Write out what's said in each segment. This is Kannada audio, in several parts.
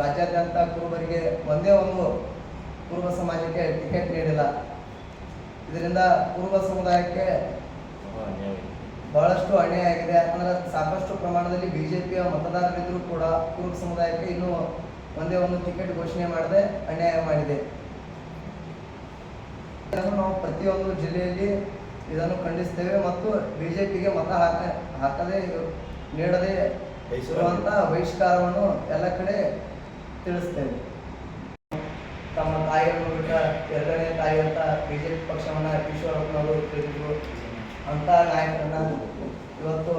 ರಾಜ್ಯಾದ್ಯಂತ ಕುರುಬರಿಗೆ ಒಂದೇ ಒಂದು ಕುರುಬ ಸಮಾಜಕ್ಕೆ ಟಿಕೆಟ್ ನೀಡಿಲ್ಲ. ಇದರಿಂದ ಕುರುಬ ಸಮುದಾಯಕ್ಕೆ ಬಹಳಷ್ಟು ಅನ್ಯಾಯ ಆಗಿದೆ. ಯಾಕಂದ್ರೆ ಸಾಕಷ್ಟು ಪ್ರಮಾಣದಲ್ಲಿ ಬಿಜೆಪಿಯ ಮತದಾರರಿದ್ದರೂ ಕೂಡ ಕುರುಬ ಸಮುದಾಯಕ್ಕೆ ಇನ್ನೂ ಒಂದೇ ಒಂದು ಟಿಕೆಟ್ ಘೋಷಣೆ ಮಾಡದೆ ಅನ್ಯಾಯ ಮಾಡಿದೆ. ನಾವು ಪ್ರತಿಯೊಂದು ಜಿಲ್ಲೆಯಲ್ಲಿ ಇದನ್ನು ಖಂಡಿಸ್ತೇವೆ ಮತ್ತು ಬಿಜೆಪಿಗೆ ಮತ ಹಾಕದೆ ನೀಡದೆ ಇರುವಂತಹ ಬಹಿಷ್ಕಾರವನ್ನು ಎಲ್ಲ ಕಡೆ ತಿಳಿಸ್ತೇವೆ. ತಮ್ಮ ತಾಯಿಯನ್ನು ಬಿಟ್ಟ ಎರಡನೇ ತಾಯಿ ಅಂತ ಬಿಜೆಪಿ ಪಕ್ಷವನ್ನ ಈಶ್ವರಪ್ಪನವರು ತಿಳಿದಿದ್ರು. ಅಂತ ನಾಯಕರನ್ನ ಇವತ್ತು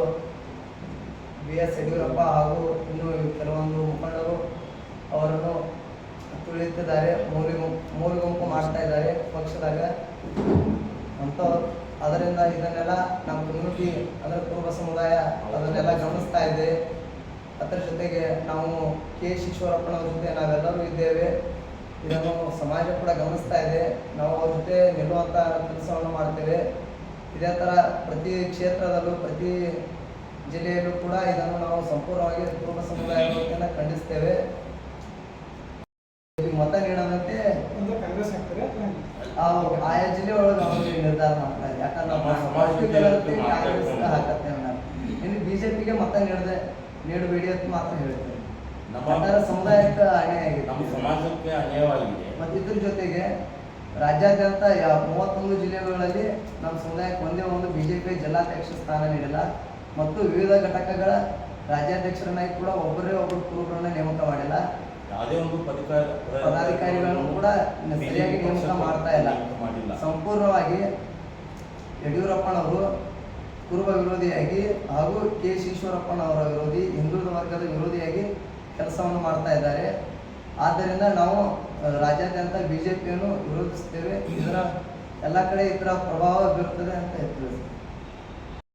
BS ಯಡಿಯೂರಪ್ಪ ಹಾಗೂ ಇನ್ನು ಕೆಲವೊಂದು ಮುಖಂಡರು ಅವರನ್ನು ತುಳಿಯುತ್ತಿದ್ದಾರೆ, ಮೂಲೆ ಗುಂಪು ಮಾಡ್ತಾ ಇದ್ದಾರೆ ಪಕ್ಷದಾಗ ಅಂತ. ಅದರಿಂದ ಇದನ್ನೆಲ್ಲ ನಮ್ಮ ಕಮ್ಯುನಿಟಿ ಅಂದ್ರೆ ಕುರುಬ ಸಮುದಾಯ ಅದನ್ನೆಲ್ಲ ಗಮನಿಸ್ತಾ ಇದೆ. ಅದರ ಜೊತೆಗೆ ನಾವು KS ಈಶ್ವರಪ್ಪನವ್ರ ಜೊತೆ ನಾವೆಲ್ಲರೂ ಇದ್ದೇವೆ. ಇದನ್ನು ಸಮಾಜ ಕೂಡ ಗಮನಿಸ್ತಾ ಇದೆ. ನಾವು ಅವ್ರ ಜೊತೆ ನಿಲ್ಲುವಂಥ ಕೆಲಸವನ್ನು ಮಾಡ್ತೇವೆ. ಇದೇ ಥರ ಪ್ರತಿ ಕ್ಷೇತ್ರದಲ್ಲೂ ಪ್ರತಿ ಜಿಲ್ಲೆಯಲ್ಲೂ ಕೂಡ ಇದನ್ನು ನಾವು ಸಂಪೂರ್ಣವಾಗಿ ಕುರುಬ ಸಮುದಾಯವನ್ನು ಖಂಡಿಸ್ತೇವೆ. ಮತ ನೀಡದಂತೆ ಆಯಾ ಜಿಲ್ಲೆ ಒಳಗೆ ಅವರು ನಿರ್ಧಾರ ಮಾಡ್ತಾರೆ. ಯಾಕಂದ್ರೆ ಹಾಕತ್ತೇವೆ ನಾವು ಇನ್ನು ಬಿಜೆಪಿಗೆ ಮತ ನೀಡಬೇಡಿ ಅಂತ ಮಾತ್ರ ಹೇಳ್ತೇವೆ. ನಮ್ಮ ಸಮುದಾಯಕ್ಕೆ ಅನ್ಯಾಯ ಆಗಿದೆ, ನಮ್ಮ ಸಮಾಜಕ್ಕೆ ಅನ್ಯಾಯವಾಗಿದೆ. ಮತ್ತು ಇದ್ರ ಜೊತೆಗೆ ರಾಜ್ಯಾದ್ಯಂತ 31 ಜಿಲ್ಲೆಗಳಲ್ಲಿ ನಮ್ಮ ಸಮುದಾಯಕ್ಕೆ ಒಂದೇ ಒಂದು ಬಿಜೆಪಿ ಜಿಲ್ಲಾಧ್ಯಕ್ಷ ಸ್ಥಾನ ನೀಡಿಲ್ಲ ಮತ್ತು ವಿವಿಧ ಘಟಕಗಳ ರಾಜ್ಯಾಧ್ಯಕ್ಷರನ್ನಾಗಿ ಕೂಡ ಒಬ್ಬರೇ ಒಬ್ಬರು ಕುರುಬರನ್ನ ನೇಮಕ ಮಾಡಿಲ್ಲ. ಯಾವುದೇ ಒಂದು ಪದಾಧಿಕಾರಿಗಳನ್ನು ಕೂಡ ಸರಿಯಾಗಿ ನೇಮಕ ಮಾಡ್ತಾ ಇಲ್ಲ. ಸಂಪೂರ್ಣವಾಗಿ ಯಡಿಯೂರಪ್ಪನವರು ಕುರುಬ ವಿರೋಧಿಯಾಗಿ ಹಾಗೂ KS ಈಶ್ವರಪ್ಪನವರ ವಿರೋಧಿ, ಹಿಂದುಳಿದ ವರ್ಗದ ವಿರೋಧಿಯಾಗಿ ಕೆಲಸವನ್ನು ಮಾಡ್ತಾ ಇದ್ದಾರೆ. ಆದ್ದರಿಂದ ನಾವು ರಾಜ್ಯಾದ್ಯಂತ ಬಿಜೆಪಿಯನ್ನು ವಿರೋಧಿಸ್ತೇವೆ. ಇದರ ಎಲ್ಲ ಕಡೆ ಇದರ ಪ್ರಭಾವ ಬೀರುತ್ತದೆ ಅಂತ ಹೇಳ್ತೀವಿ.